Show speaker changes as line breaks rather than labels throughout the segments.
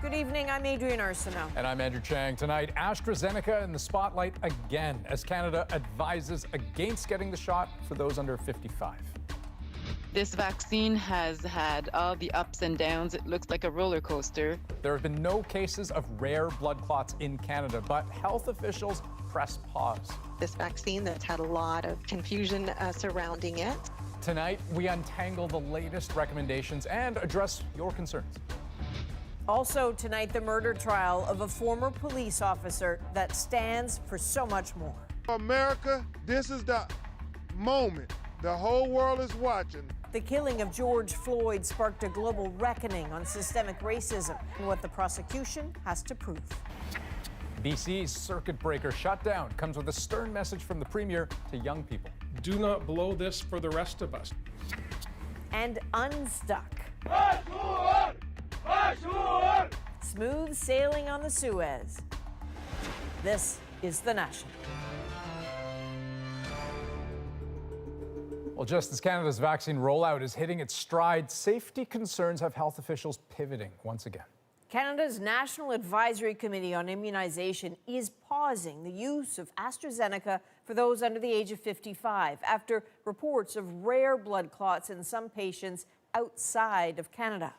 Good evening, I'm Adrienne Arsenault.
And I'm Andrew Chang. Tonight, AstraZeneca in the spotlight again as Canada advises against getting the shot for those under 55.
This vaccine has had all the ups and downs. It looks like a roller coaster.
There have been no cases of rare blood clots in Canada, but health officials press pause.
This vaccine that's had a lot of confusion surrounding it.
Tonight, we untangle the latest recommendations and address your concerns.
Also tonight, the murder trial of a former police officer that stands for so much more.
America, this is the moment the whole world is watching.
The killing of George Floyd sparked a global reckoning on systemic racism and what the prosecution has to prove.
BC's circuit breaker shutdown comes with a stern message from the Premier to young people.
Do not blow this for the rest of us.
And unstuck. Smooth sailing on the Suez. This is The National.
Well, just as Canada's vaccine rollout is hitting its stride, safety concerns have health officials pivoting once again.
Canada's National Advisory Committee on Immunization is pausing the use of AstraZeneca for those under the age of 55 after reports of rare blood clots in some patients outside of Canada.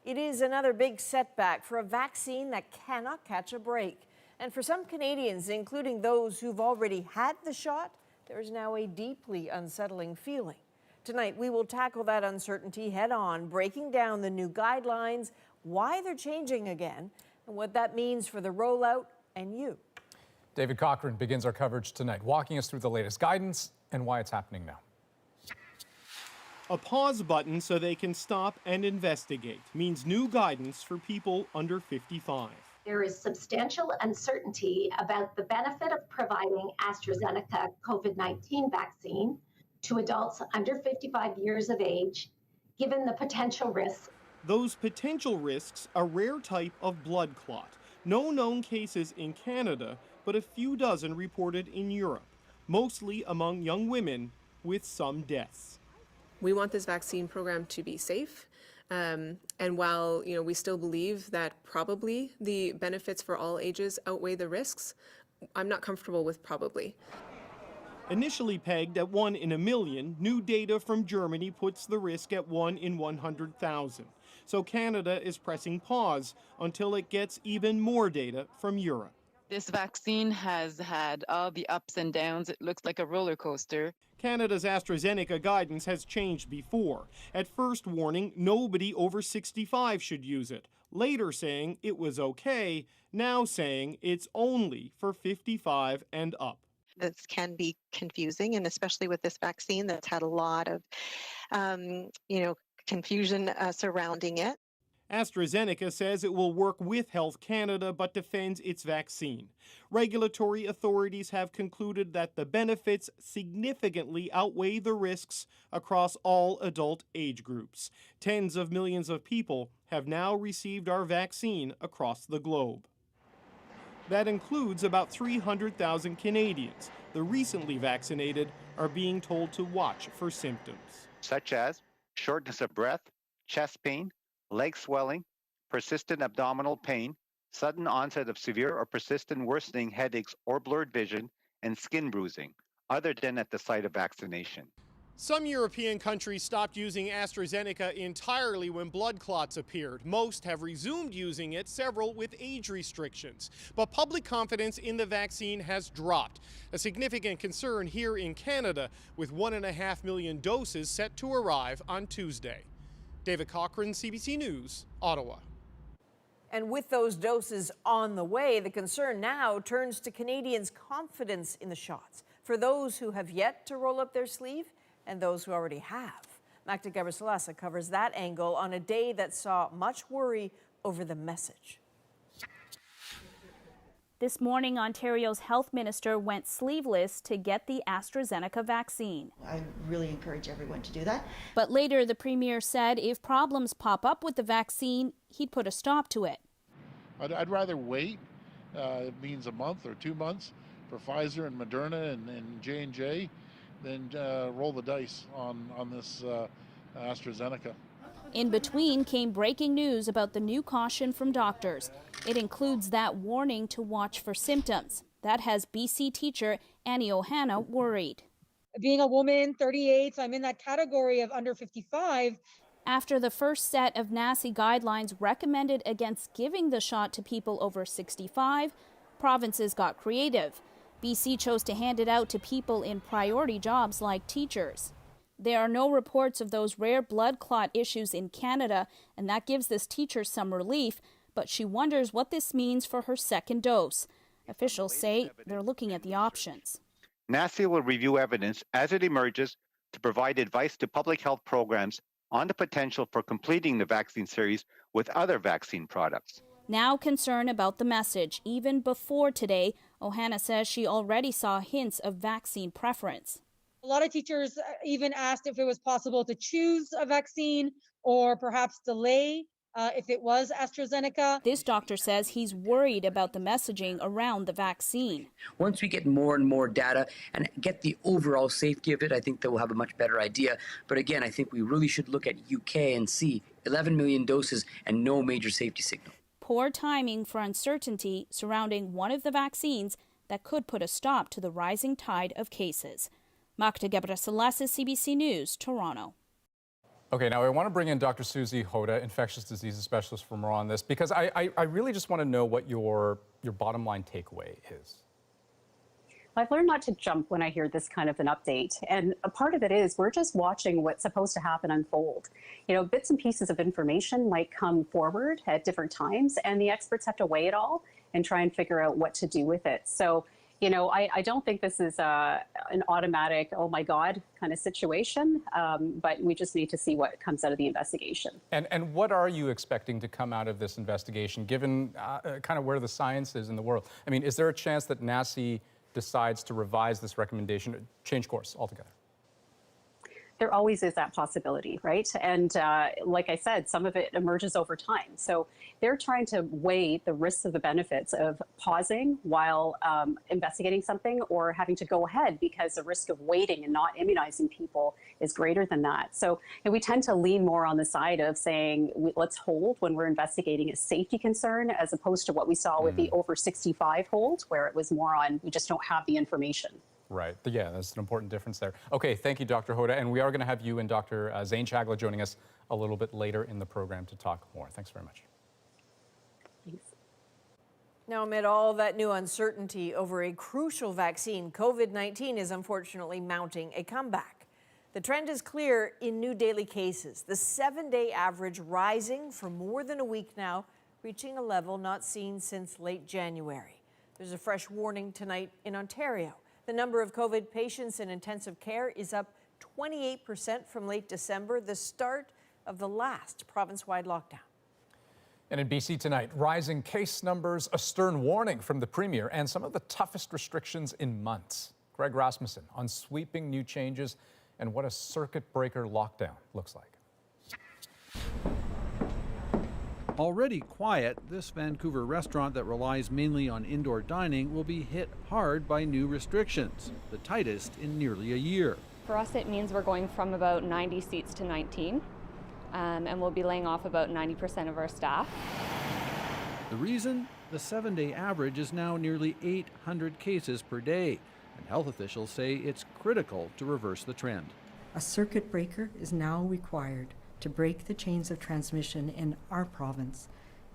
It is another big setback for a vaccine that cannot catch a break. And for some Canadians, including those who've already had the shot, there is now a deeply unsettling feeling. Tonight, we will tackle that uncertainty head on, breaking down the new guidelines, why they're changing again, and what that means for the rollout and you.
David Cochran begins our coverage tonight, walking us through the latest guidance and why it's happening now.
A pause button so they can stop and investigate means new guidance for people under 55.
There is substantial uncertainty about the benefit of providing AstraZeneca COVID-19 vaccine to adults under 55 years of age, given the potential risks.
Those potential risks, a rare type of blood clot. No known cases in Canada, but a few dozen reported in Europe, mostly among young women, with some deaths.
We want this vaccine program to be safe. And while we still believe that probably the benefits for all ages outweigh the risks, I'm not comfortable with probably.
Initially pegged at 1 in a million, new data from Germany puts the risk at 1 in 100,000. So Canada is pressing pause until it gets even more data from Europe.
This vaccine has had all the ups and downs. It looks like a roller coaster.
Canada's AstraZeneca guidance has changed before. At first warning nobody over 65 should use it. Later saying it was okay. Now saying it's only for 55 and up.
This can be confusing, and especially with this vaccine that's had a lot of, confusion surrounding it.
AstraZeneca says it will work with Health Canada but defends its vaccine. Regulatory authorities have concluded that the benefits significantly outweigh the risks across all adult age groups. Tens of millions of people have now received our vaccine across the globe. That includes about 300,000 Canadians. The recently vaccinated are being told to watch for symptoms,
such as shortness of breath, chest pain, leg swelling, persistent abdominal pain, sudden onset of severe or persistent worsening headaches or blurred vision, and skin bruising, other than at the site of vaccination.
Some European countries stopped using AstraZeneca entirely when blood clots appeared. Most have resumed using it, several with age restrictions. But public confidence in the vaccine has dropped. A significant concern here in Canada, with 1.5 million doses set to arrive on Tuesday. David Cochran, CBC News, Ottawa.
And with those doses on the way, the concern now turns to Canadians' confidence in the shots. For those who have yet to roll up their sleeve and those who already have. Magda Gabrisalasa covers that angle on a day that saw much worry over the message.
This morning, Ontario's health minister went sleeveless to get the AstraZeneca vaccine.
I really encourage everyone to do that.
But later, the premier said if problems pop up with the vaccine, he'd put a stop to it.
I'd rather wait. It means a month or 2 months for Pfizer and Moderna and J&J than roll the dice on this AstraZeneca.
In between came breaking news about the new caution from doctors. It includes that warning to watch for symptoms. That has BC teacher Annie Ohana worried.
Being a woman, 38, so I'm in that category of under 55.
After the first set of NACI guidelines recommended against giving the shot to people over 65, provinces got creative. BC chose to hand it out to people in priority jobs like teachers. There are no reports of those rare blood clot issues in Canada, and that gives this teacher some relief, but she wonders what this means for her second dose. Officials say they're looking at the options.
NACI will review evidence as it emerges to provide advice to public health programs on the potential for completing the vaccine series with other vaccine products.
Now concern about the message. Even before today, Ohana says she already saw hints of vaccine preference.
A lot of teachers even asked if it was possible to choose a vaccine or perhaps delay if it was AstraZeneca.
This doctor says he's worried about the messaging around the vaccine.
Once we get more and more data and get the overall safety of it, I think that we'll have a much better idea. But again, I think we really should look at UK and see 11 million doses and no major safety signal.
Poor timing for uncertainty surrounding one of the vaccines that could put a stop to the rising tide of cases. Magda Gebrselassie, CBC News, Toronto.
Okay, now I want to bring in Dr. Susie Hoda, infectious diseases specialist, for more on this, because I really just want to know what your bottom line takeaway is.
I've learned not to jump when I hear this kind of an update. And a part of it is we're just watching what's supposed to happen unfold. You know, bits and pieces of information might come forward at different times, and the experts have to weigh it all and try and figure out what to do with it. So, you know, I don't think this is an automatic, oh my God, kind of situation, but we just need to see what comes out of the investigation.
And what are you expecting to come out of this investigation, given kind of where the science is in the world? I mean, is there a chance that NACI decides to revise this recommendation, change course altogether?
There always is that possibility, right? And like I said, some of it emerges over time. So they're trying to weigh the risks of the benefits of pausing while investigating something, or having to go ahead because the risk of waiting and not immunizing people is greater than that. So we tend to lean more on the side of saying, let's hold when we're investigating a safety concern, as opposed to what we saw with the over 65 hold, where it was more on, we just don't have the information.
Right. Yeah, that's an important difference there. Okay, thank you, Dr. Hoda. And we are going to have you and Dr. Zane Chagla joining us a little bit later in the program to talk more. Thanks very much.
Thanks.
Now, amid all that new uncertainty over a crucial vaccine, COVID-19 is unfortunately mounting a comeback. The trend is clear in new daily cases. The 7-day average rising for more than a week now, reaching a level not seen since late January. There's a fresh warning tonight in Ontario. The number of COVID patients in intensive care is up 28% from late December, the start of the last province-wide lockdown.
And in BC tonight, rising case numbers, a stern warning from the Premier, and some of the toughest restrictions in months. Greg Rasmussen on sweeping new changes and what a circuit breaker lockdown looks like.
Already quiet, this Vancouver restaurant that relies mainly on indoor dining will be hit hard by new restrictions, the tightest in nearly a year.
For us, it means we're going from about 90 seats to 19, and we'll be laying off about 90% of our staff.
The reason? The 7-day average is now nearly 800 cases per day, and health officials say it's critical to reverse the trend.
A circuit breaker is now required to break the chains of transmission in our province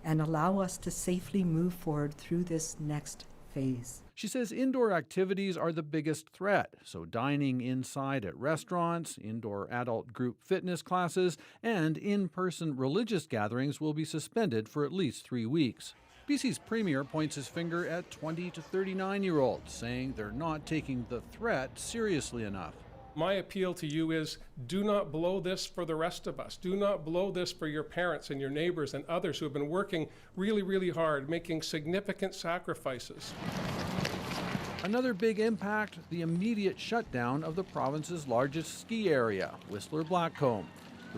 and allow us to safely move forward through this next phase.
She says indoor activities are the biggest threat, so dining inside at restaurants, indoor adult group fitness classes, and in-person religious gatherings will be suspended for at least 3 weeks. BC's Premier points his finger at 20 to 39-year-olds, saying they're not taking the threat seriously enough.
My appeal to you is, do not blow this for the rest of us. Do not blow this for your parents and your neighbors and others who have been working really, really hard, making significant sacrifices.
Another big impact, the immediate shutdown of the province's largest ski area, Whistler Blackcomb.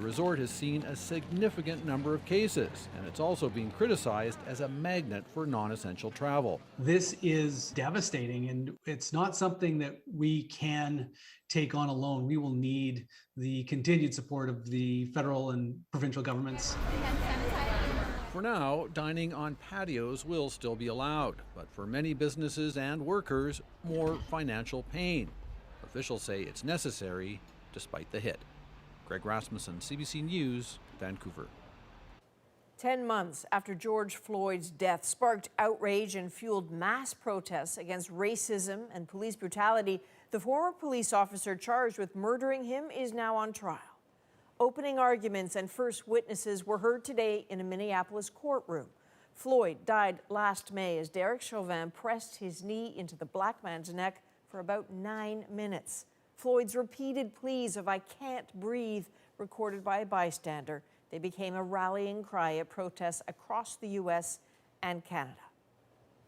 The resort has seen a significant number of cases, and it's also being criticized as a magnet for non-essential travel.
This is devastating, and it's not something that we can take on alone. We will need the continued support of the federal and provincial governments.
For now, dining on patios will still be allowed, but for many businesses and workers, more financial pain. Officials say it's necessary despite the hit. Greg Rasmussen, CBC News, Vancouver.
10 months after George Floyd's death sparked outrage and fueled mass protests against racism and police brutality, the former police officer charged with murdering him is now on trial. Opening arguments and first witnesses were heard today in a Minneapolis courtroom. Floyd died last May as Derek Chauvin pressed his knee into the black man's neck for about 9 minutes. Floyd's repeated pleas of "I can't breathe," recorded by a bystander. They became a rallying cry at protests across the U.S. and Canada.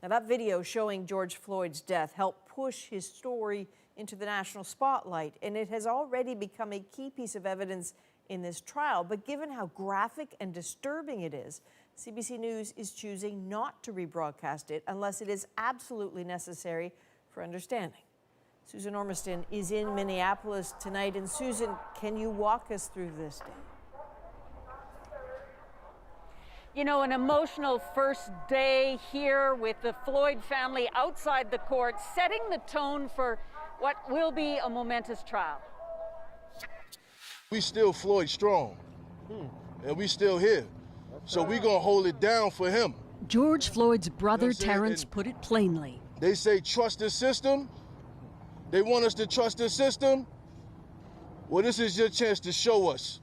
Now, that video showing George Floyd's death helped push his story into the national spotlight, and it has already become a key piece of evidence in this trial. But given how graphic and disturbing it is, CBC News is choosing not to rebroadcast it unless it is absolutely necessary for understanding. Susan Ormiston is in Minneapolis tonight. And Susan, can you walk us through this day?
You know, an emotional first day here with the Floyd family outside the court, setting the tone for what will be a momentous trial.
We still Floyd strong, and we still here. So we gonna hold it down for him.
George Floyd's brother Terrence put it plainly.
They say trust the system. They want us to trust the system. Well, this is your chance to show us.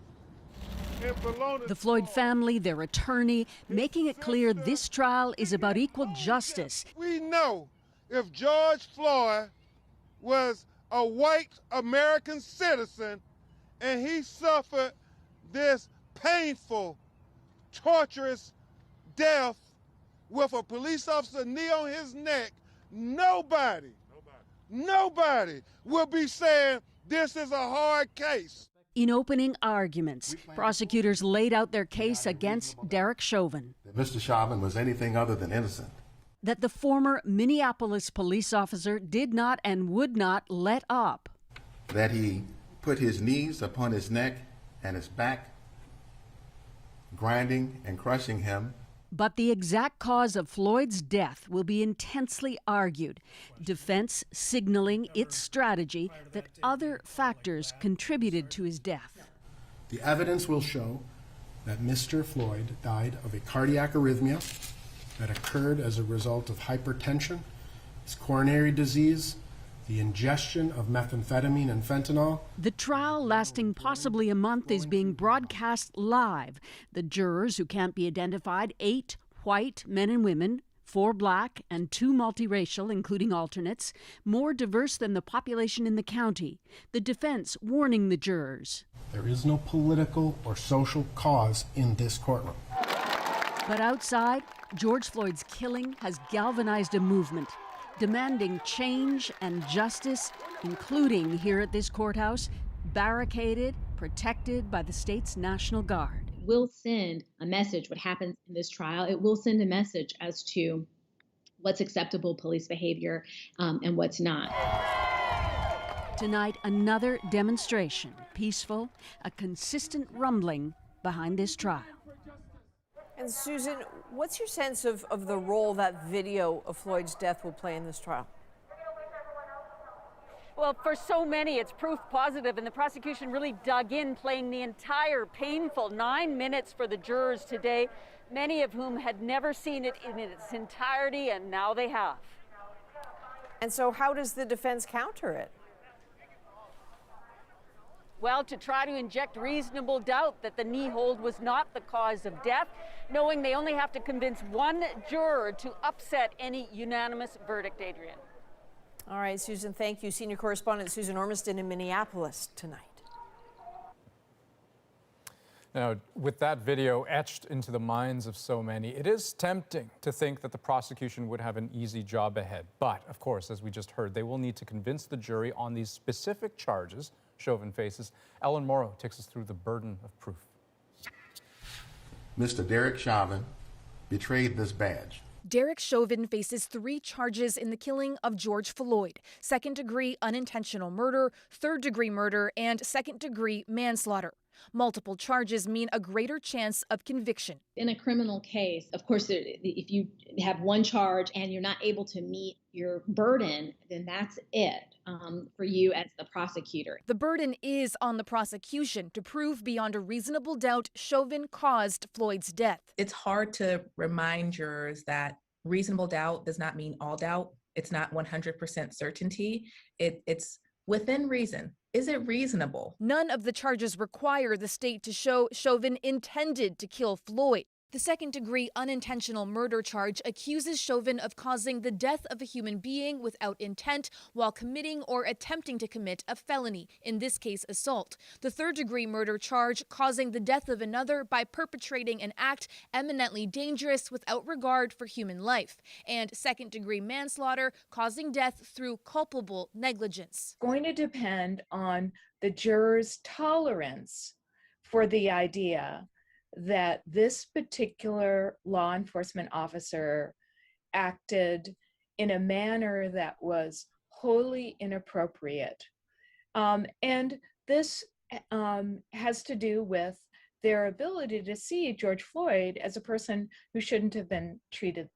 The Floyd family, their attorney, making it clear this trial is about equal justice.
We know if George Floyd was a white American citizen and he suffered this painful, torturous death with a police officer knee on his neck, nobody will be saying this is a hard case.
In opening arguments, prosecutors laid out their case against Derek Chauvin.
That Mr. Chauvin was anything other than innocent.
That the former Minneapolis police officer did not and would not let up.
That he put his knees upon his neck and his back, grinding and crushing him.
But the exact cause of Floyd's death will be intensely argued, defense signaling its strategy that other factors contributed to his death.
The evidence will show that Mr. Floyd died of a cardiac arrhythmia that occurred as a result of hypertension, his coronary disease, the ingestion of methamphetamine and fentanyl.
The trial, lasting possibly a month, is being broadcast live. The jurors, who can't be identified, 8 white men and women, 4 black, and 2 multiracial, including alternates, more diverse than the population in the county. The defense warning the jurors.
There is no political or social cause in this courtroom.
But outside, George Floyd's killing has galvanized a movement demanding change and justice, including here at this courthouse, barricaded, protected by the state's National Guard.
Will send a message, what happens in this trial, it will send a message as to what's acceptable police behavior and what's not.
Tonight, another demonstration, peaceful, a consistent rumbling behind this trial.
And Susan, what's your sense of the role that video of Floyd's death will play in this trial?
Well, for so many, it's proof positive, and the prosecution really dug in, playing the entire painful 9 minutes for the jurors today, many of whom had never seen it in its entirety, and now they have.
And so how does the defense counter it?
Well, to try to inject reasonable doubt that the knee hold was not the cause of death, knowing they only have to convince one juror to upset any unanimous verdict, Adrienne.
All right, Susan, thank you. Senior correspondent Susan Ormiston in Minneapolis tonight.
Now, with that video etched into the minds of so many, it is tempting to think that the prosecution would have an easy job ahead. But, of course, as we just heard, they will need to convince the jury on these specific charges Chauvin faces. Ellen Morrow takes us through the burden of proof.
Mr. Derek Chauvin betrayed this badge.
Derek Chauvin faces 3 charges in the killing of George Floyd: second-degree unintentional murder, third-degree murder, and second-degree manslaughter. Multiple charges mean a greater chance of conviction.
In a criminal case, of course, if you have one charge and you're not able to meet your burden, then that's it for you as the prosecutor.
The burden is on the prosecution to prove beyond a reasonable doubt Chauvin caused Floyd's death.
It's hard to remind jurors that reasonable doubt does not mean all doubt. It's not 100% certainty. It's within reason. Is it reasonable?
None of the charges require the state to show Chauvin intended to kill Floyd. The second-degree unintentional murder charge accuses Chauvin of causing the death of a human being without intent while committing or attempting to commit a felony, in this case assault. The third-degree murder charge causing the death of another by perpetrating an act eminently dangerous without regard for human life. And second-degree manslaughter causing death through culpable negligence.
It's going to depend on the jurors' tolerance for the idea that this particular law enforcement officer acted in a manner that was wholly inappropriate. And this has to do with their ability to see George Floyd as a person who shouldn't have been treated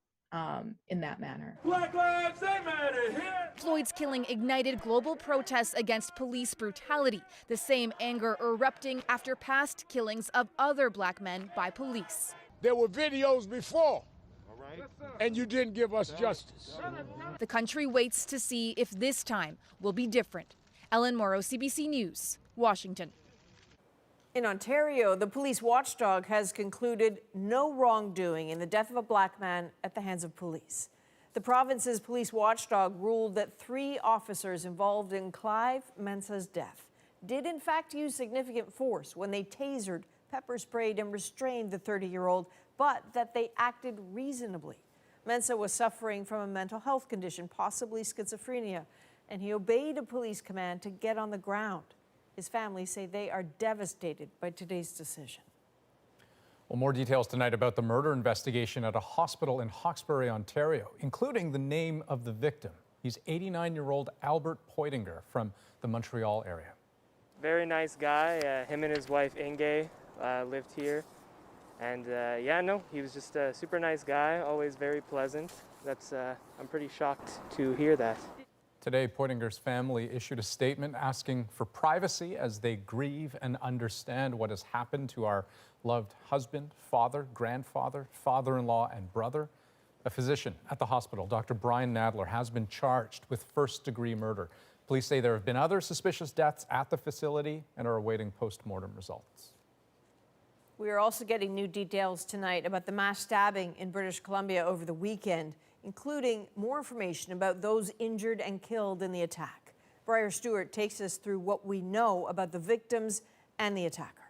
in that manner.
Black lives, they matter here.
Floyd's killing ignited global protests against police brutality, the same anger erupting after past killings of other black men by police.
There were videos before, and you didn't give us justice.
The country waits to see if this time will be different. Ellen Morrow, CBC News, Washington.
In Ontario, the police watchdog has concluded no wrongdoing in the death of a black man at the hands of police. The province's police watchdog ruled that 3 officers involved in Clive Mensah's death did in fact use significant force when they tasered, pepper sprayed, and restrained the 30-year-old, but that they acted reasonably. Mensah was suffering from a mental health condition, possibly schizophrenia, and he obeyed a police command to get on the ground. His family say they are devastated by today's decision.
Well, more details tonight about the murder investigation at a hospital in Hawkesbury, Ontario, including the name of the victim. He's 89-year-old Albert Poitinger from the Montreal area.
Very nice guy. Him and his wife Inge lived here. And he was just a super nice guy, always very pleasant. I'm pretty shocked to hear that.
Today, Poitinger's family issued a statement asking for privacy as they grieve and understand what has happened to our loved husband, father, grandfather, father-in-law, and brother. A physician at the hospital, Dr. Brian Nadler, has been charged with first-degree murder. Police say there have been other suspicious deaths at the facility and are awaiting post-mortem results.
We are also getting new details tonight about the mass stabbing in British Columbia over the weekend, including more information about those injured and killed in the attack. Briar Stewart takes us through what we know about the victims and the attacker.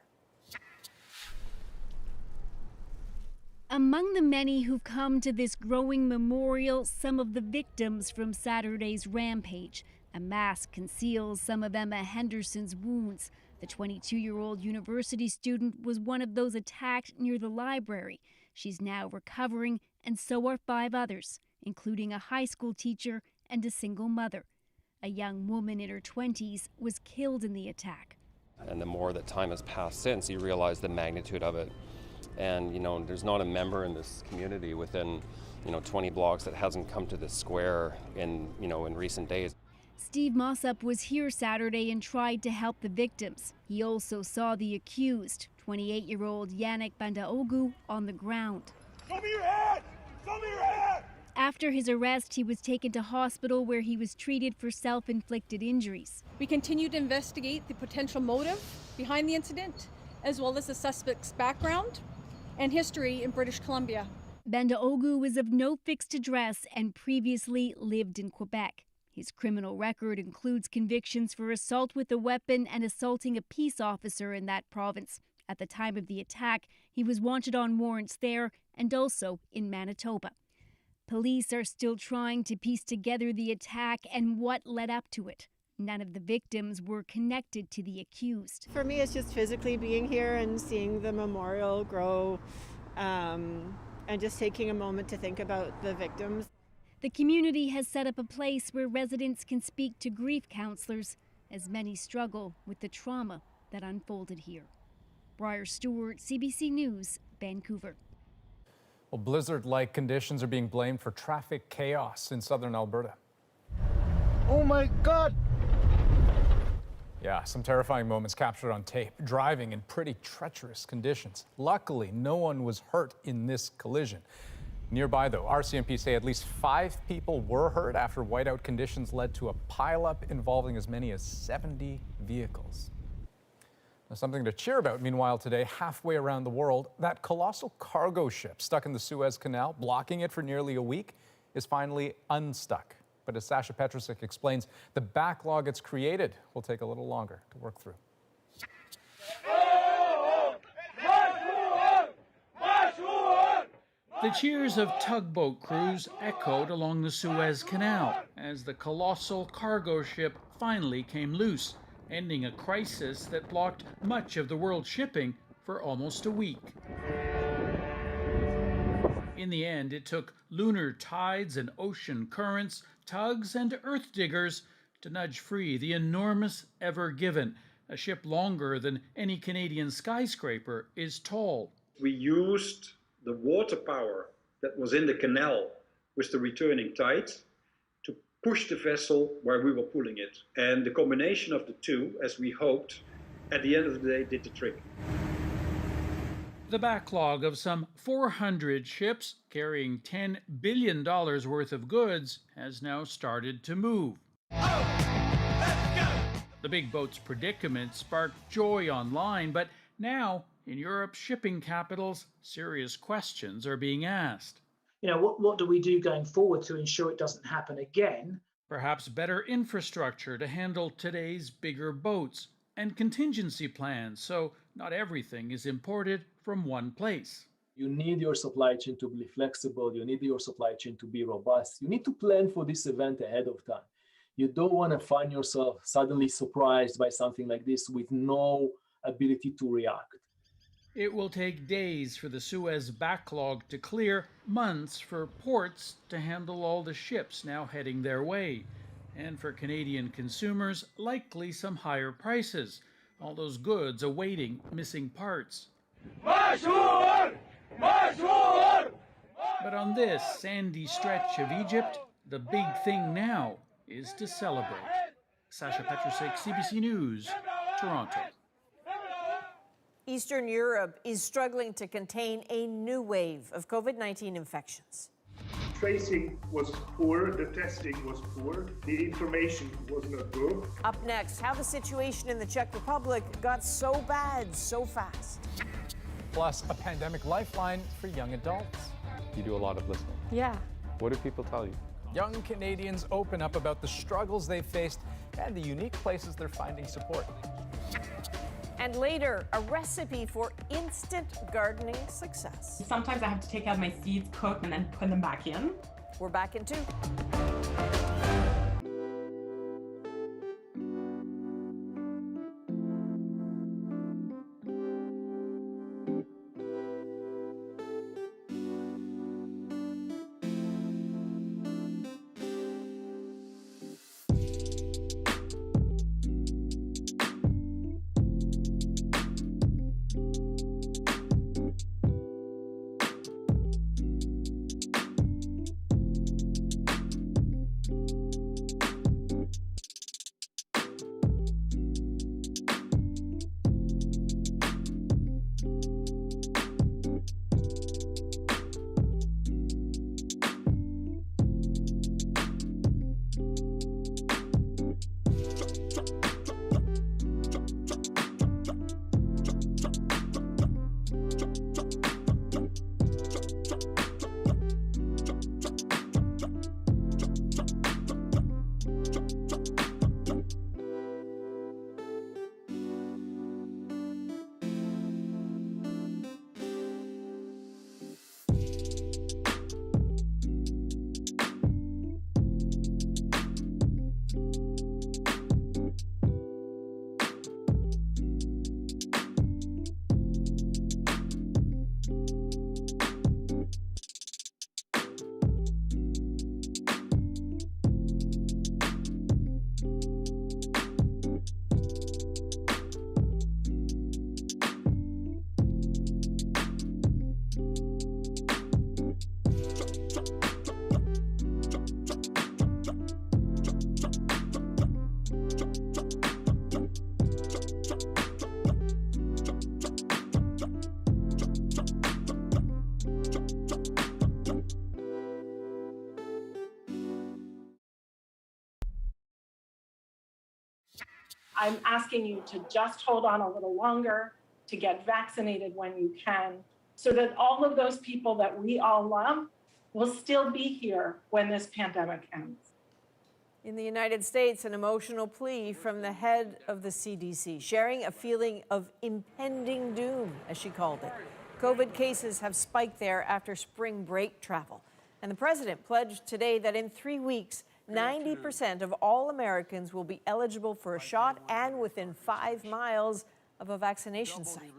Among the many who've come to this growing memorial, some of the victims from Saturday's rampage. A mask conceals some of Emma Henderson's wounds. The 22-year-old university student was one of those attacked near the library. She's now recovering, and so are 5 others, including a high school teacher and a single mother. A young woman in her 20s was killed in the attack.
And the more that time has passed since, you realize the magnitude of it. And, there's not a member in this community within, 20 blocks that hasn't come to this square in recent days.
Steve Mossop was here Saturday and tried to help the victims. He also saw the accused, 28-year-old Yannick Bandaogu, on the ground.
Show me your head! Show me your head!
After his arrest, he was taken to hospital where he was treated for self-inflicted injuries.
We continue to investigate the potential motive behind the incident, as well as the suspect's background and history in British Columbia.
Bandaogu is of no fixed address and previously lived in Quebec. His criminal record includes convictions for assault with a weapon and assaulting a peace officer in that province.
At the time of the attack, he was wanted on warrants there and also in Manitoba. Police are still trying to piece together the attack and what led up to it. None of the victims were connected to the accused.
For me, it's just physically being here and seeing the memorial grow and just taking a moment to think about the victims.
The community has set up a place where residents can speak to grief counselors as many struggle with the trauma that unfolded here. Briar Stewart, CBC News, Vancouver.
Well, blizzard-like conditions are being blamed for traffic chaos in southern Alberta.
Oh my God!
Yeah, some terrifying moments captured on tape, driving in pretty treacherous conditions. Luckily, no one was hurt in this collision. Nearby, though, RCMP say at least 5 people were hurt after whiteout conditions led to a pileup involving as many as 70 vehicles. Now, something to cheer about, meanwhile, today, halfway around the world, that colossal cargo ship stuck in the Suez Canal, blocking it for nearly a week, is finally unstuck. But as Sasha Petrusik explains, the backlog it's created will take a little longer to work through.
The cheers of tugboat crews echoed along the Suez Canal as the colossal cargo ship finally came loose, ending a crisis that blocked much of the world's shipping for almost a week. In the end, it took lunar tides and ocean currents, tugs and earth diggers to nudge free the enormous Ever Given, a ship longer than any Canadian skyscraper is tall.
We used the water power that was in the canal with the returning tide to push the vessel where we were pulling it. And the combination of the two, as we hoped, at the end of the day did the trick.
The backlog of some 400 ships carrying $10 billion worth of goods has now started to move. The big boat's predicament sparked joy online, but now, in Europe's shipping capitals, serious questions are being asked.
What do we do going forward to ensure it doesn't happen again?
Perhaps better infrastructure to handle today's bigger boats and contingency plans so not everything is imported from one place.
You need your supply chain to be flexible. You need your supply chain to be robust. You need to plan for this event ahead of time. You don't want to find yourself suddenly surprised by something like this with no ability to react.
It will take days for the Suez backlog to clear, months for ports to handle all the ships now heading their way, and for Canadian consumers, likely some higher prices, all those goods awaiting missing parts. But on this sandy stretch of Egypt, the big thing now is to celebrate. Sasha Petrusik, CBC News, Toronto.
Eastern Europe is struggling to contain a new wave of COVID-19 infections.
Tracing was poor, the testing was poor, the information was not good.
Up next, how the situation in the Czech Republic got so bad so fast.
Plus, a pandemic lifeline for young adults.
You do a lot of listening.
Yeah.
What do people tell you?
Young Canadians open up about the struggles they've faced and the unique places they're finding support.
And later, a recipe for instant gardening success.
Sometimes I have to take out my seeds, cook, and then put them back in.
We're back in 2.
I'm asking you to just hold on a little longer, to get vaccinated when you can, so that all of those people that we all love will still be here when this pandemic ends.
In the United States, an emotional plea from the head of the CDC, sharing a feeling of impending doom, as she called it. COVID cases have spiked there after spring break travel. And the president pledged today that in 3 weeks, 90% of all Americans will be eligible for a shot and within 5 miles of a vaccination site.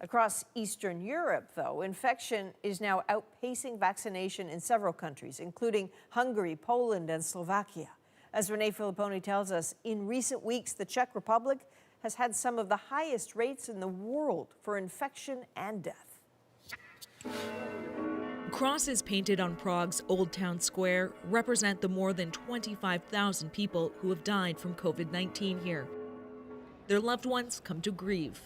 Across Eastern Europe, though, infection is now outpacing vaccination in several countries, including Hungary, Poland, and Slovakia. As Renee Filipponi tells us, in recent weeks, the Czech Republic has had some of the highest rates in the world for infection and death.
Crosses painted on Prague's Old Town Square represent the more than 25,000 people who have died from COVID-19 here. Their loved ones come to grieve.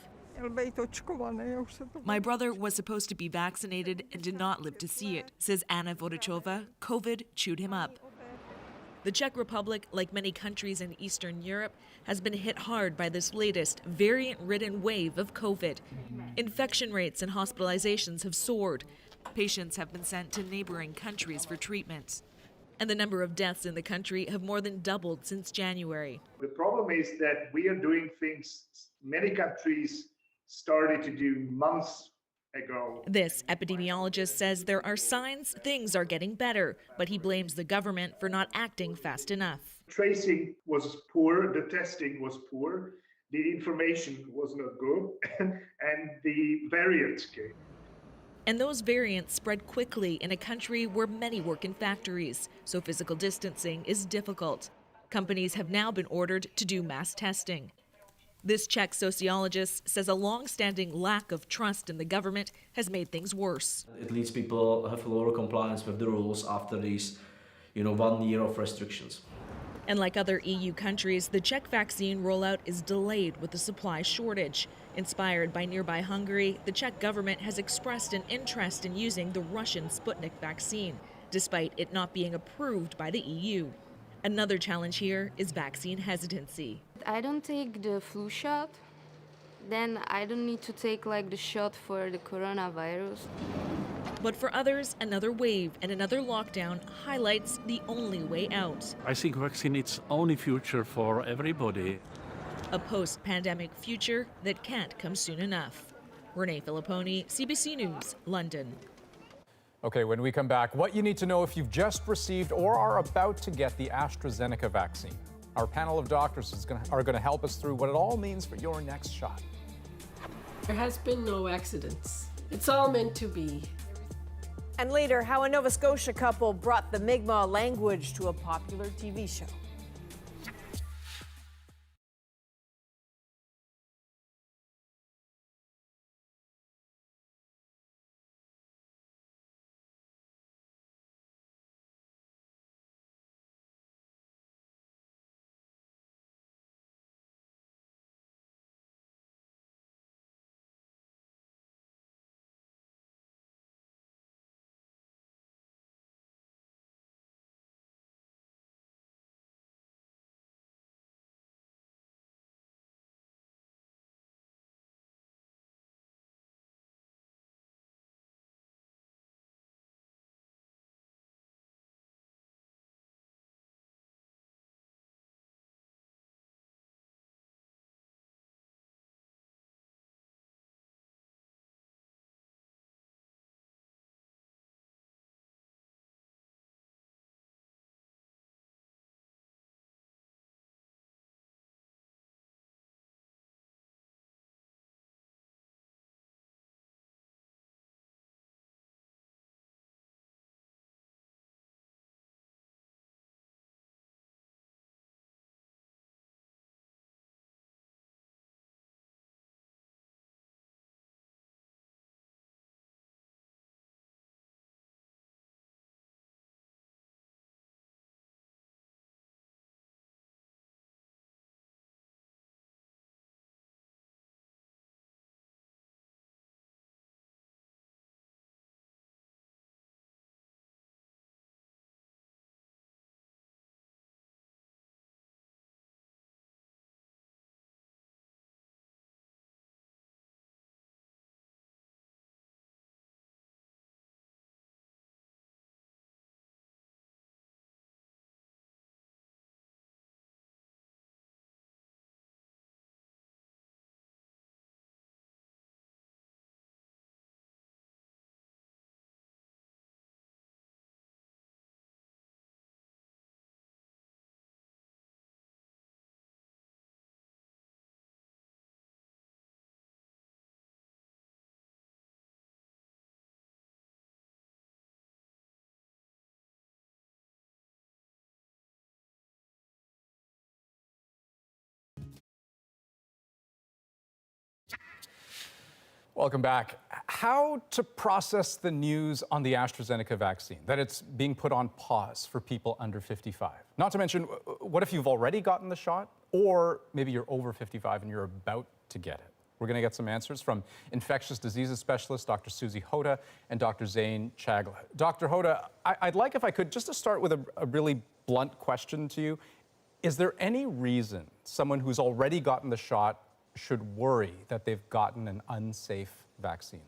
My brother was supposed to be vaccinated and did not live to see it, says Anna Vodichova. COVID chewed him up. The Czech Republic, like many countries in Eastern Europe, has been hit hard by this latest variant-ridden wave of COVID. Infection rates and hospitalizations have soared. Patients have been sent to neighboring countries for treatment. And the number of deaths in the country have more than doubled since January.
The problem is that we are doing things many countries started to do months ago.
This epidemiologist says there are signs things are getting better, but he blames the government for not acting fast enough.
Tracing was poor, the testing was poor, the information was not good, and the variants came.
And those variants spread quickly in a country where many work in factories, so physical distancing is difficult. Companies have now been ordered to do mass testing. This Czech sociologist says a long-standing lack of trust in the government has made things worse.
It leads people have lower compliance with the rules after these, 1 year of restrictions.
And like other EU countries, the Czech vaccine rollout is delayed with a supply shortage. Inspired by nearby Hungary, the Czech government has expressed an interest in using the Russian Sputnik vaccine, despite it not being approved by the EU. Another challenge here is vaccine hesitancy.
I don't take the flu shot, then I don't need to take the shot for the coronavirus.
But for others, another wave and another lockdown highlights the only way out.
I think vaccine is only future for everybody.
A post-pandemic future that can't come soon enough. Renee Filipponi, CBC News, London.
Okay, when we come back, what you need to know if you've just received or are about to get the AstraZeneca vaccine. Our panel of doctors are going to help us through what it all means for your next shot.
There has been no accidents. It's all meant to be.
And later, how a Nova Scotia couple brought the Mi'kmaq language to a popular TV show.
Welcome back. How to process the news on the AstraZeneca vaccine, that it's being put on pause for people under 55. Not to mention, what if you've already gotten the shot, or maybe you're over 55 and you're about to get it? We're going to get some answers from infectious diseases specialist Dr. Susie Hoda and Dr. Zain Chagla. Dr. Hoda, I'd like, if I could, just to start with a really blunt question to you. Is there any reason someone who's already gotten the shot should worry that they've gotten an unsafe vaccine?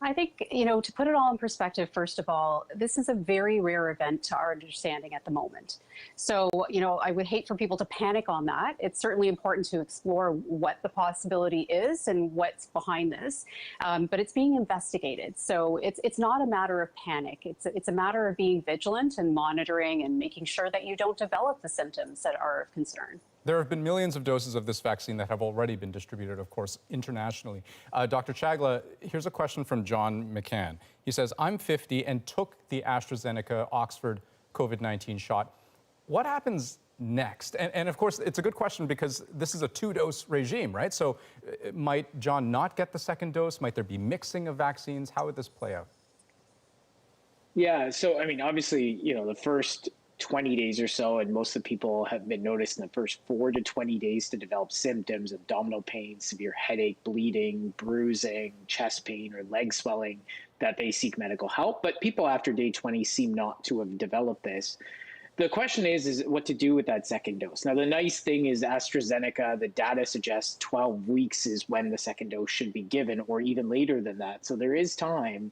I think, to put it all in perspective, first of all, this is a very rare event to our understanding at the moment. So, I would hate for people to panic on that. It's certainly important to explore what the possibility is and what's behind this, but it's being investigated. So it's not a matter of panic. It's a matter of being vigilant and monitoring and making sure that you don't develop the symptoms that are of concern.
There have been millions of doses of this vaccine that have already been distributed, of course, internationally. Dr. Chagla, here's a question from John McCann. He says, I'm 50 and took the AstraZeneca Oxford COVID-19 shot. What happens next? And of course, it's a good question because this is a 2-dose regime, right? So might John not get the second dose? Might there be mixing of vaccines? How would this play out?
Yeah, so I mean, obviously, the first 20 days or so, and most of the people have been noticed in the first 4 to 20 days to develop symptoms, abdominal pain, severe headache, bleeding, bruising, chest pain, or leg swelling, that they seek medical help. But people after day 20 seem not to have developed this. The question is what to do with that second dose. Now, the nice thing is AstraZeneca, the data suggests 12 weeks is when the second dose should be given, or even later than that. So there is time.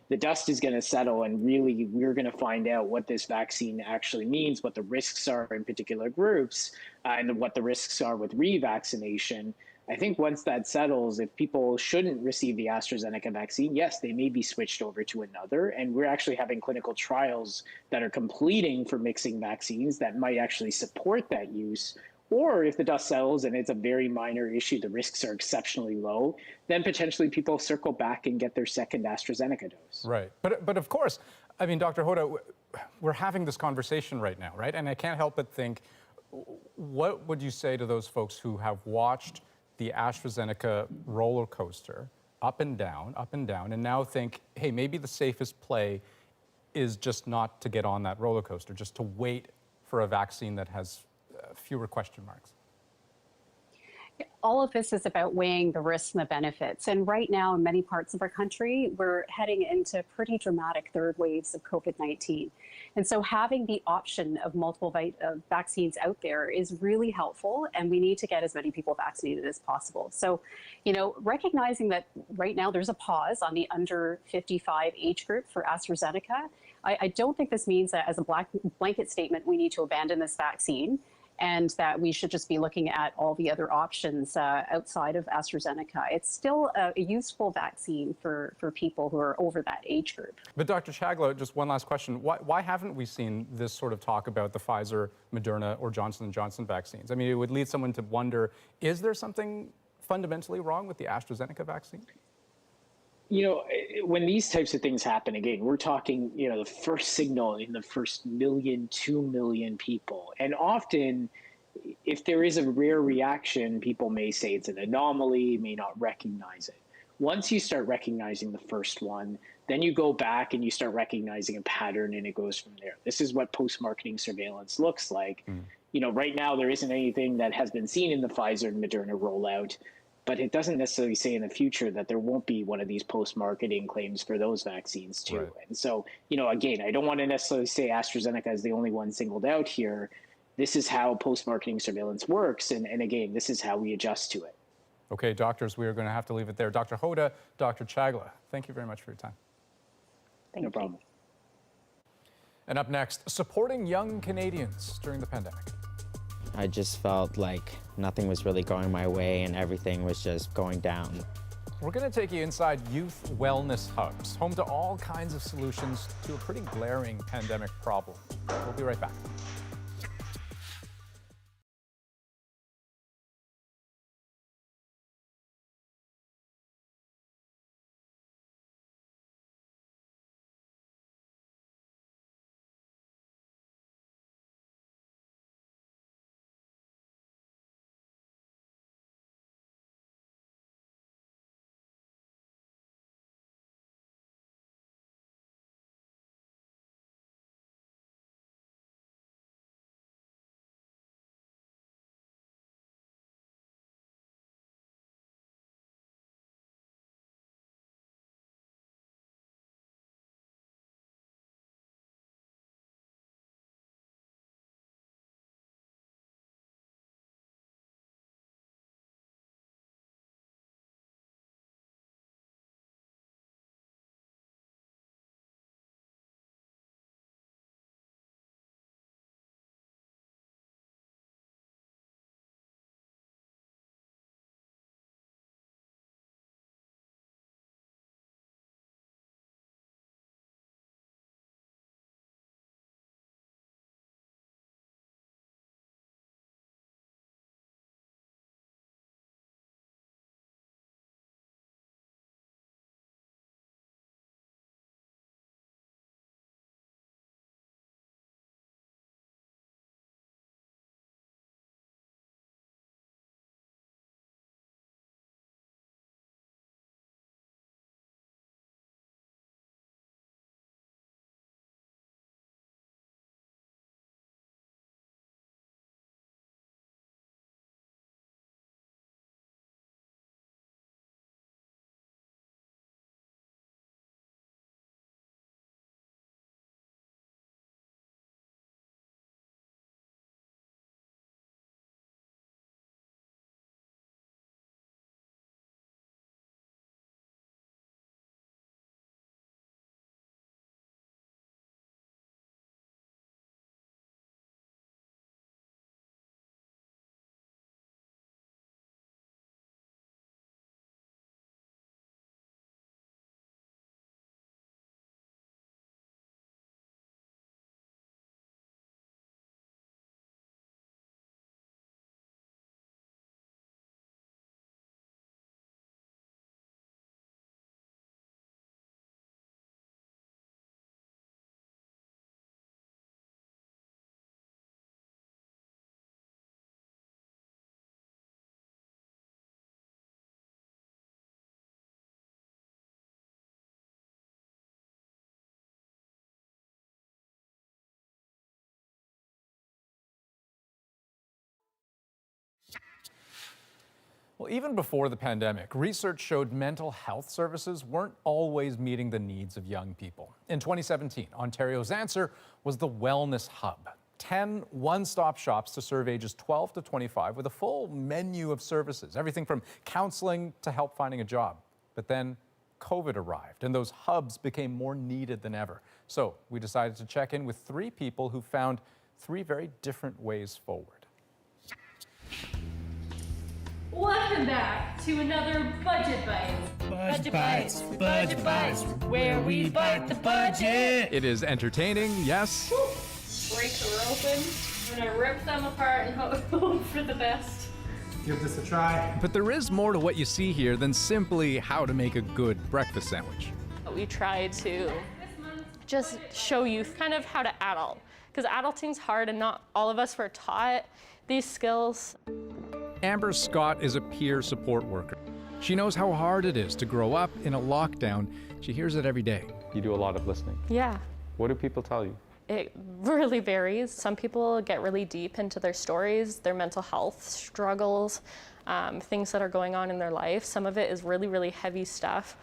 The dust is going to settle, and really we're going to find out what this vaccine actually means, what the risks are in particular groups, and what the risks are with revaccination. I think once that settles, if people shouldn't receive the AstraZeneca vaccine, yes, they may be switched over to another. And we're actually having clinical trials that are completing for mixing vaccines that might actually support that use. Or if the dust settles and it's a very minor issue, the risks are exceptionally low, then potentially people circle back and get their second AstraZeneca dose.
Right. But of course, I mean, Dr. Hoda, we're having this conversation right now, right? And I can't help but think, what would you say to those folks who have watched the AstraZeneca roller coaster up and down, and now think, hey, maybe the safest play is just not to get on that roller coaster, just to wait for a vaccine that has fewer question marks?
All of this is about weighing the risks and the benefits. And right now, in many parts of our country, we're heading into pretty dramatic third waves of COVID-19. And so having the option of multiple vaccines out there is really helpful, and we need to get as many people vaccinated as possible. So, recognizing that right now there's a pause on the under 55 age group for AstraZeneca, I don't think this means that as a blanket statement, we need to abandon this vaccine, and that we should just be looking at all the other options outside of AstraZeneca. It's still a useful vaccine for people who are over that age group.
But Dr. Chagla, just one last question. Why haven't we seen this sort of talk about the Pfizer, Moderna, or Johnson & Johnson vaccines? I mean, it would lead someone to wonder, is there something fundamentally wrong with the AstraZeneca vaccine?
When these types of things happen, again, we're talking, the first signal in the first 1 million, 2 million people. And often, if there is a rare reaction, people may say it's an anomaly, may not recognize it. Once you start recognizing the first one, then you go back and you start recognizing a pattern, and it goes from there. This is what post-marketing surveillance looks like. Right now, there isn't anything that has been seen in the Pfizer and Moderna rollout. But it doesn't necessarily say in the future that there won't be one of these post-marketing claims for those vaccines too. Right. And so, again, I don't want to necessarily say AstraZeneca is the only one singled out here. This is how post-marketing surveillance works. And again, this is how we adjust to it.
Okay, doctors, we are going to have to leave it there. Dr. Hoda, Dr. Chagla, thank you very much for your time.
No problem.
And up next, supporting young Canadians during the pandemic.
I just felt like nothing was really going my way and everything was just going down.
We're going to take you inside youth wellness hubs, home to all kinds of solutions to a pretty glaring pandemic problem. We'll be right back. Well, even before the pandemic, research showed mental health services weren't always meeting the needs of young people. In 2017, Ontario's answer was the Wellness Hub. 10 one-stop shops to serve ages 12 to 25 with a full menu of services, everything from counseling to help finding a job. But then COVID arrived and those hubs became more needed than ever. So we decided to check in with 3 people who found 3 very different ways forward.
Welcome back to another Budget Bites.
Budget Bites, where we bite the budget.
It is entertaining, yes.
Break her open. I'm gonna rip them apart and hope for the best.
Give this a try.
But there is more to what you see here than simply how to make a good breakfast sandwich.
We try to just show you kind of how to adult, because adulting's hard and not all of us were taught these skills.
Amber Scott is a peer support worker. She knows how hard it is to grow up in a lockdown. She hears it every day.
You do a lot of listening.
Yeah.
What do people tell you?
It really varies. Some people get really deep into their stories, their mental health struggles, things that are going on in their life. Some of it is really, really heavy stuff.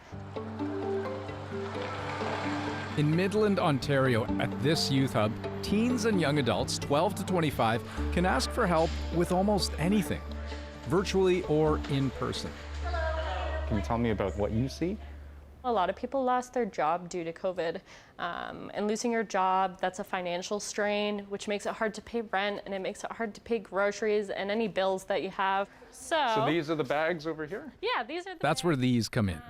In Midland, Ontario, at this youth hub, teens and young adults 12 to 25 can ask for help with almost anything, virtually or in person.
Can you tell me about what you see?
A lot of people lost their job due to COVID, and losing your job, that's a financial strain, which makes it hard to pay rent, and it makes it hard to pay groceries and any bills that you have.
So these are the bags over here?
Yeah, these are the
That's where these come in.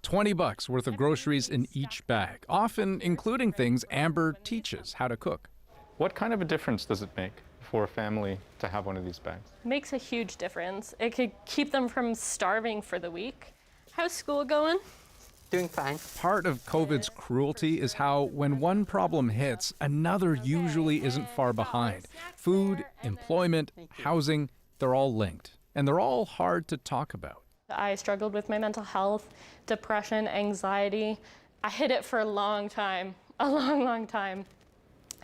$20 worth of groceries in each bag, often including things Amber teaches how to cook.
What kind of a difference does it make for a family to have one of these bags?
It makes a huge difference. It could keep them from starving for the week. How's school going?
Doing fine.
Part of COVID's cruelty is how, when one problem hits, another usually isn't far behind. Food, employment, housing, they're all linked, and they're all hard to talk about.
I struggled with my mental health, depression, anxiety. I hid it for a long time, a long time.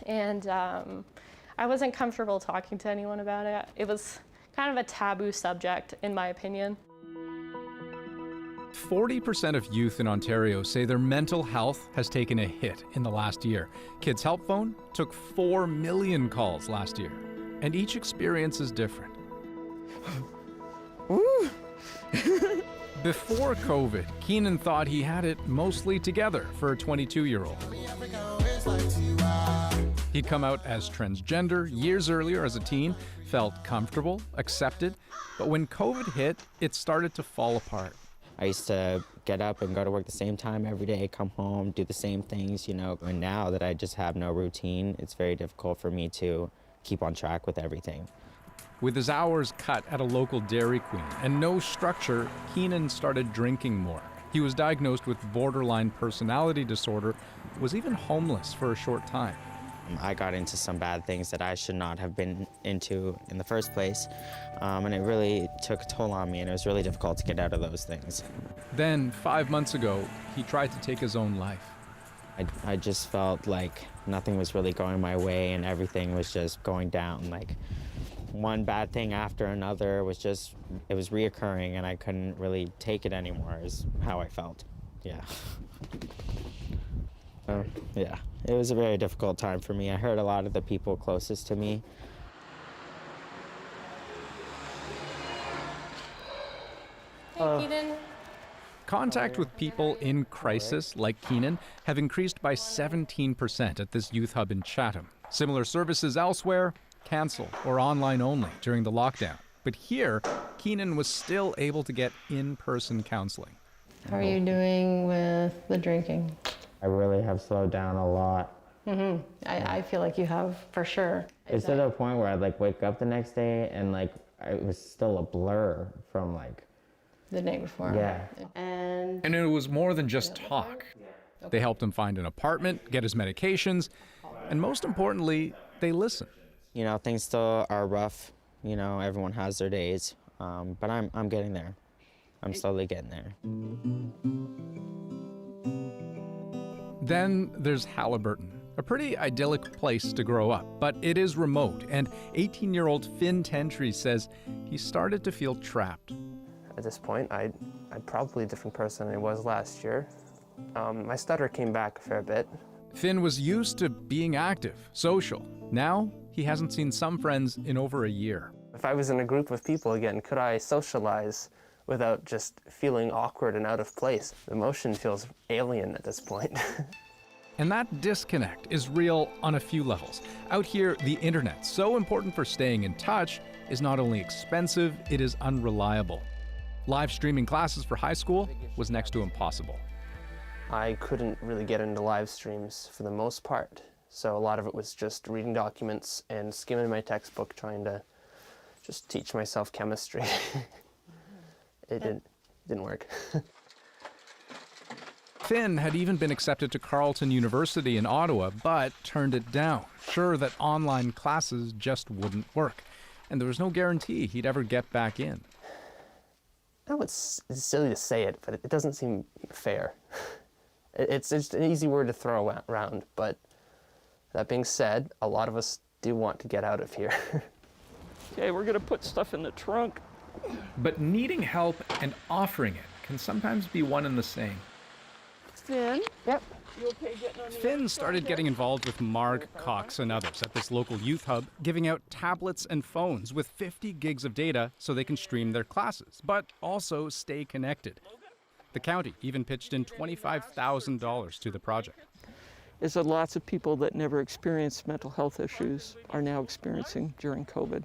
And I wasn't comfortable talking to anyone about it. It was kind of a taboo subject, in my opinion.
40% of youth in Ontario say their mental health has taken a hit in the last year. Kids Help Phone took 4 million calls last year, and each experience is different. Before COVID, Keenan thought he had it mostly together for a 22-year-old. He'd come out as transgender years earlier as a teen, felt comfortable, accepted, but when COVID hit, it started to fall apart.
I used to get up and go to work the same time every day, come home, do the same things, you know. And now that I just have no routine, it's very difficult for me to keep on track with everything.
With his hours cut at a local Dairy Queen and no structure, Keenan started drinking more. He was diagnosed with borderline personality disorder, was even homeless for a short time.
I got into some bad things that I should not have been into in the first place, and it really took a toll on me, and it was really difficult to get out of those things.
Then, 5 months ago, he tried to take his own life.
I just felt like nothing was really going my way, and everything was just going down. Like, one bad thing after another was just, it was reoccurring, and I couldn't really take it anymore, is how I felt. Yeah. Yeah, it was a very difficult time for me. I hurt a lot of the people closest to me.
Hey, Keenan.
Contact with people in crisis, like Keenan, have increased by 17% at this youth hub in Chatham. Similar services elsewhere, cancel or online only during the lockdown. But here, Keenan was still able to get in-person counseling.
How are you doing with the drinking?
I really have slowed down a lot.
Mm-hmm. I feel like you have, for sure.
It's to the point where I'd like wake up the next day and like it was still a blur from like
the day before.
Yeah.
And it was more than just talk. They helped him find an apartment, get his medications, and most importantly, they listen.
You know, things still are rough. You know, everyone has their days, but I'm getting there. I'm slowly getting there.
Then there's Haliburton, a pretty idyllic place to grow up, but it is remote, and 18-year-old Finn Tentry says he started to feel trapped.
at this point. I'm probably a different person than I was last year. My stutter came back a fair bit.
Finn was used to being active, social. Now, he hasn't seen some friends in over a year.
If I was in a group of people again, could I socialize without just feeling awkward and out of place? The emotion feels alien at this point.
And that disconnect is real on a few levels. Out here, the internet, so important for staying in touch, is not only expensive, it is unreliable. Live streaming classes for high school was next to impossible.
I couldn't really get into live streams for the most part. So a lot of it was just reading documents and skimming my textbook, trying to just teach myself chemistry. It didn't work.
Finn had even been accepted to Carleton University in Ottawa, but turned it down, sure that online classes just wouldn't work. And there was no guarantee he'd ever get back in.
I know it's silly to say it, but it doesn't seem fair. It's just an easy word to throw around, but that being said, a lot of us do want to get out of here.
Okay, we're gonna put stuff in the trunk.
But needing help and offering it can sometimes be one and the same.
Finn?
Yep.
You okay getting on the
Finn started getting involved with Marg, Cox, and others at this local youth hub, giving out tablets and phones with 50 gigs of data so they can stream their classes, but also stay connected. The county even pitched in $25,000 to the project.
Is that lots of people that never experienced mental health issues are now experiencing during COVID.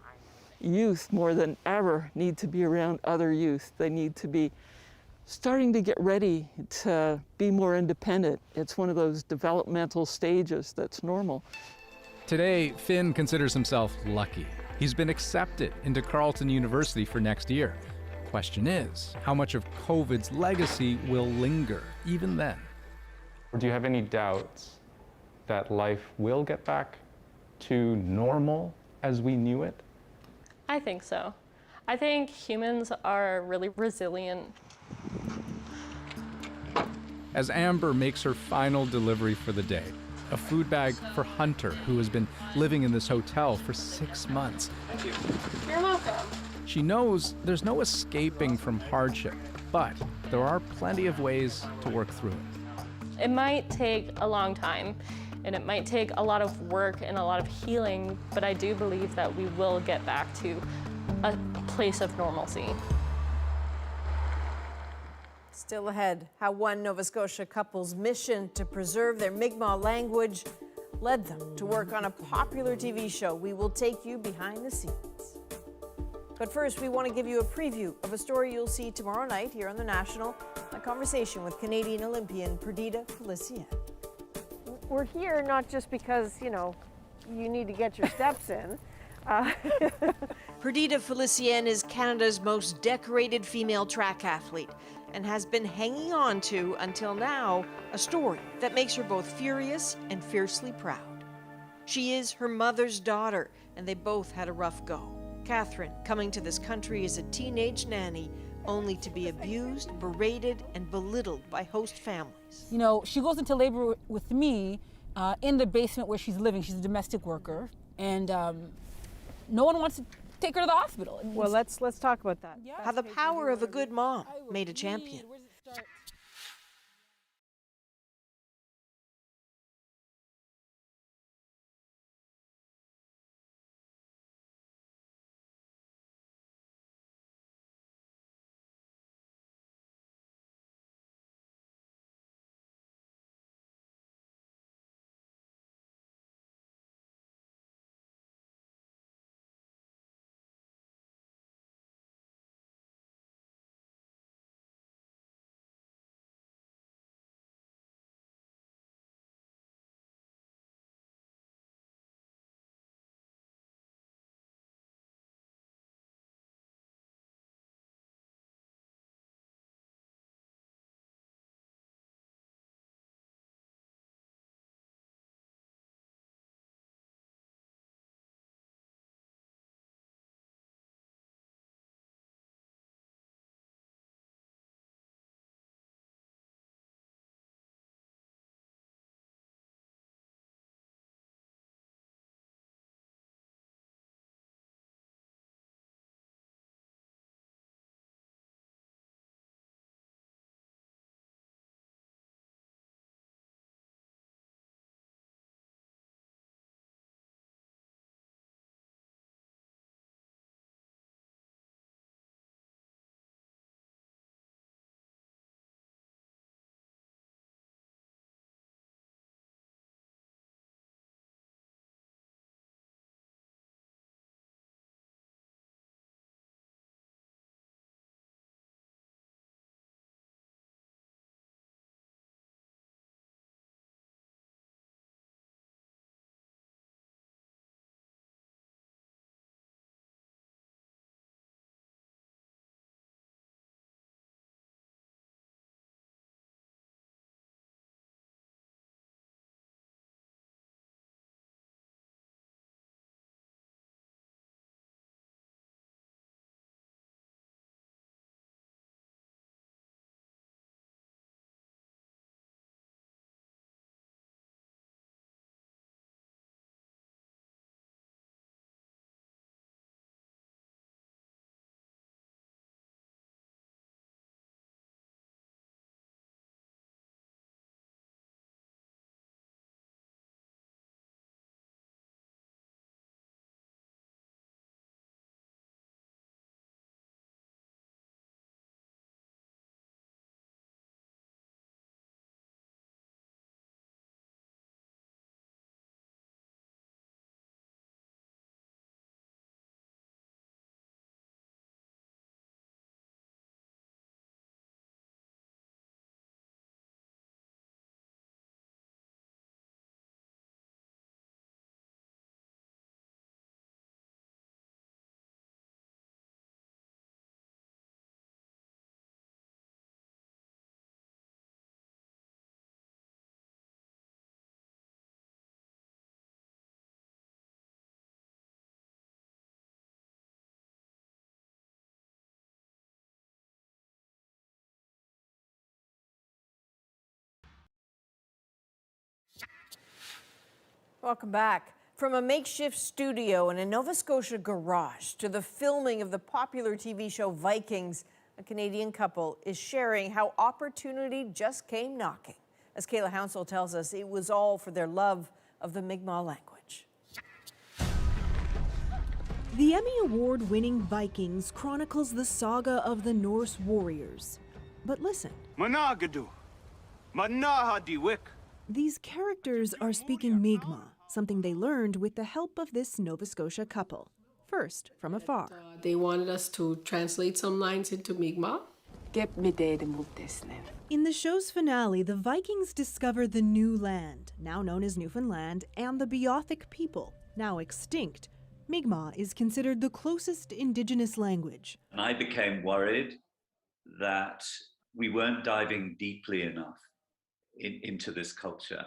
Youth, more than ever, need to be around other youth. They need to be starting to get ready to be more independent. It's one of those developmental stages that's normal.
Today, Finn considers himself lucky. He's been accepted into Carleton University for next year. Question is, how much of COVID's legacy will linger even then?
Do you have any doubts that life will get back to normal as we knew it?
I think so. I think humans are really resilient.
As Amber makes her final delivery for the day, a food bag for Hunter, who has been living in this hotel for 6 months.
Thank you. You're welcome.
She knows there's no escaping from hardship, but there are plenty of ways to work through it.
It might take a long time, and it might take a lot of work and a lot of healing, but I do believe that we will get back to a place of normalcy.
Still ahead, how one Nova Scotia couple's mission to preserve their Mi'kmaq language led them to work on a popular TV show. We will take you behind the scenes. But first, we want to give you a preview of a story you'll see tomorrow night here on The National, a conversation with Canadian Olympian Perdita Felicien.
We're here not just because, you need to get your steps in.
Perdita Felicien is Canada's most decorated female track athlete and has been hanging on to, until now, a story that makes her both furious and fiercely proud. She is her mother's daughter, and they both had a rough go. Catherine, coming to this country as a teenage nanny, only to be abused, berated, and belittled by host families.
She goes into labor with me in the basement where she's living. She's a domestic worker, and no one wants to take her to the hospital.
Well, let's talk about that.
How the power of a good mom made a champion. Welcome back. From a makeshift studio in a Nova Scotia garage to the filming of the popular TV show Vikings, a Canadian couple is sharing how opportunity just came knocking. As Kayla Hounsell tells us, it was all for their love of the Mi'kmaq language.
The Emmy Award-winning Vikings chronicles the saga of the Norse warriors. But listen.
Managadu, Manahadiwik.
These characters are speaking Mi'kmaq, something they learned with the help of this Nova Scotia couple. First, from afar.
They wanted us to translate some lines into Mi'kmaq.
In the show's finale, the Vikings discover the new land, now known as Newfoundland, and the Beothuk people, now extinct. Mi'kmaq is considered the closest Indigenous language.
And I became worried that we weren't diving deeply enough into this culture.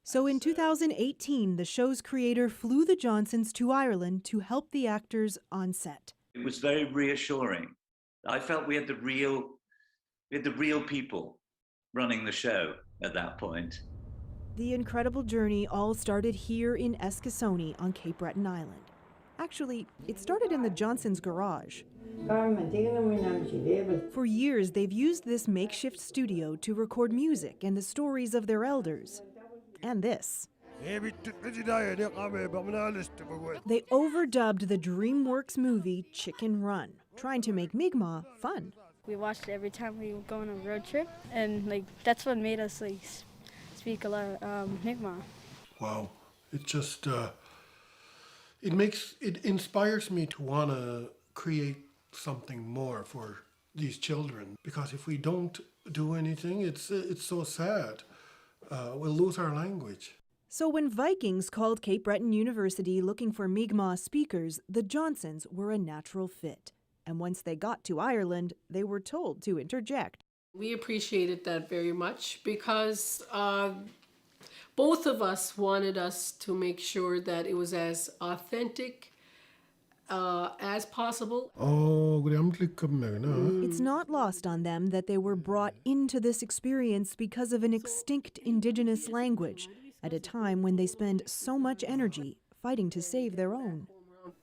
So in 2018, the show's creator flew the Johnsons to Ireland to help the actors on set.
It was very reassuring. I felt we had the real people running the show at that point.
The incredible journey all started here in Eskasoni on Cape Breton Island. Actually, it started in the Johnsons' garage. For years, they've used this makeshift studio to record music and the stories of their elders. And this. They overdubbed the DreamWorks movie Chicken Run, trying to make Mi'kmaq fun.
We watched it every time we would go on a road trip, and that's what made us speak a lot of Mi'kmaq.
Wow, it just it inspires me to want to create something more for these children, because if we don't do anything, it's so sad. We'll lose our language.
So when Vikings called Cape Breton University looking for Mi'kmaq speakers, the Johnsons were a natural fit. And once they got to Ireland, they were told to interject.
We appreciated that very much because both of us wanted us to make sure that it was as authentic as possible.
It's not lost on them that they were brought into this experience because of an extinct Indigenous language at a time when they spend so much energy fighting to save their own.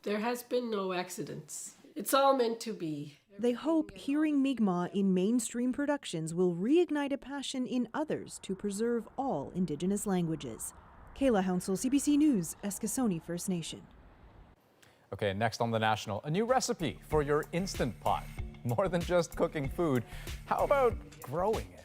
There has been no accidents. It's all meant to be.
They hope hearing Mi'kmaq in mainstream productions will reignite a passion in others to preserve all Indigenous languages. Kayla Hounsell, CBC News, Eskasoni First Nation.
Okay, next on The National, a new recipe for your Instant Pot. More than just cooking food, how about growing it?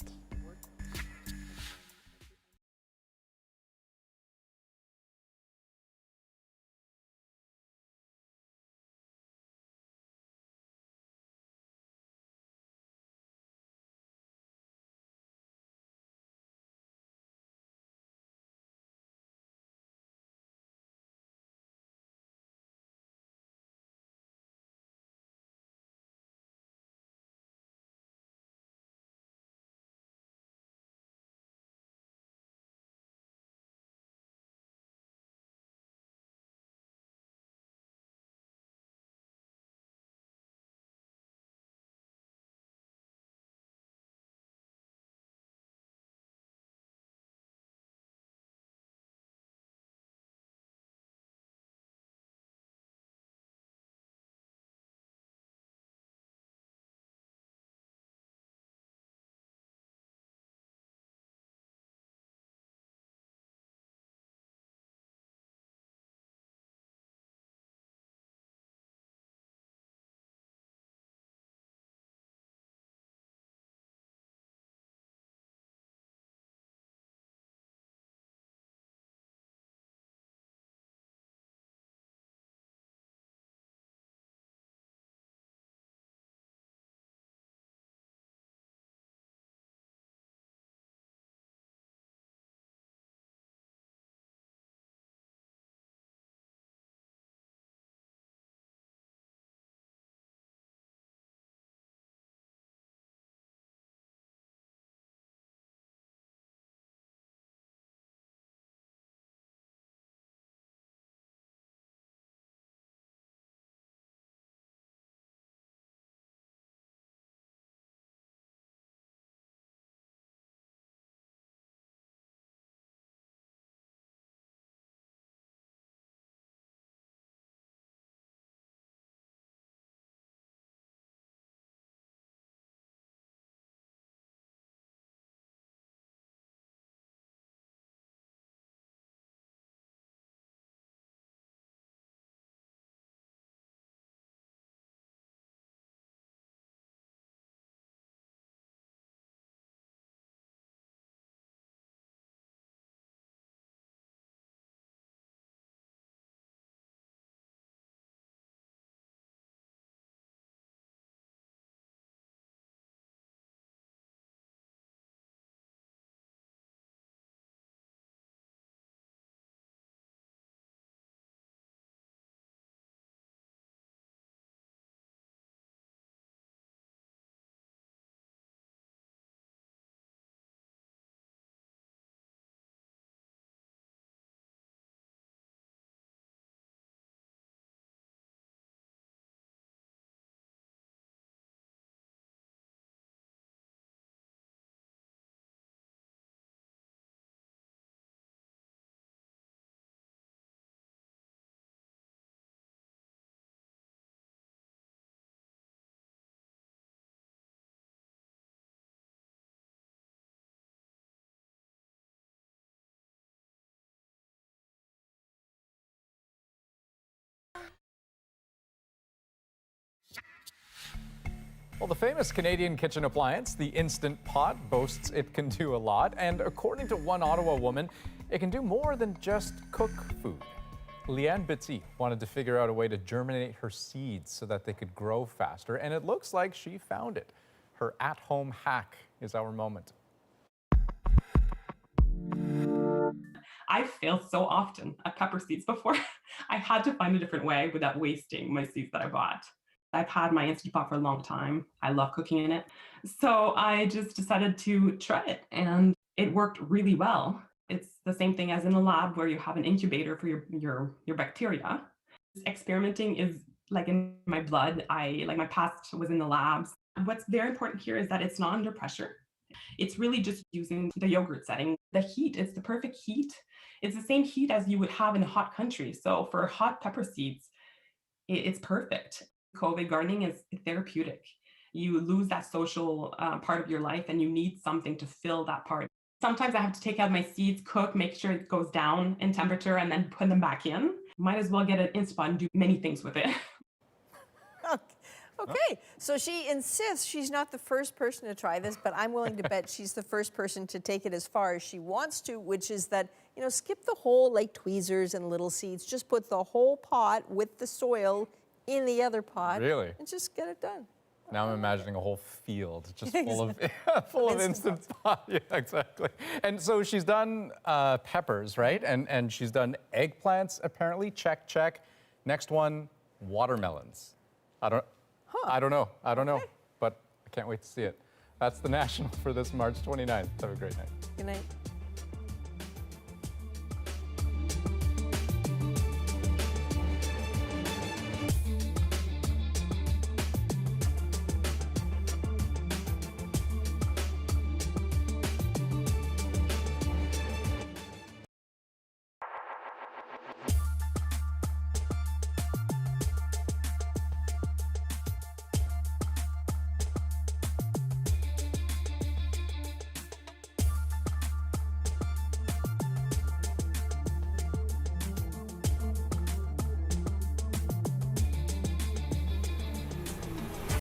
Well, the famous Canadian kitchen appliance, the Instant Pot, boasts it can do a lot. And according to one Ottawa woman, it can do more than just cook food. Leanne Bitty wanted to figure out a way to germinate her seeds so that they could grow faster, and it looks like she found it. Her at-home hack is our moment.
I've failed so often at pepper seeds before. I had to find a different way without wasting my seeds that I bought. I've had my Instant Pot for a long time. I love cooking in it. So I just decided to try it, and it worked really well. It's the same thing as in a lab where you have an incubator for your bacteria. Experimenting is like in my blood. My past was in the labs. What's very important here is that it's not under pressure. It's really just using the yogurt setting. The heat is the perfect heat. It's the same heat as you would have in a hot country. So for hot pepper seeds, it's perfect. COVID gardening is therapeutic. You lose that social part of your life and you need something to fill that part. Sometimes I have to take out my seeds, cook, make sure it goes down in temperature, and then put them back in. Might as well get an Instant Pot and do many things with it.
Okay, so she insists she's not the first person to try this, but I'm willing to bet she's the first person to take it as far as she wants to, which is that, skip the whole like tweezers and little seeds. Just put the whole pot with the soil in the other pot.
Really?
And just get it done.
Now I'm imagining a whole field just full of Instant Pot. Yeah, exactly. And so she's done peppers, right? And she's done eggplants, apparently. Check, check. Next one, watermelons. I don't know, but I can't wait to see it. That's the National for this March 29th. Have a great night.
Good night.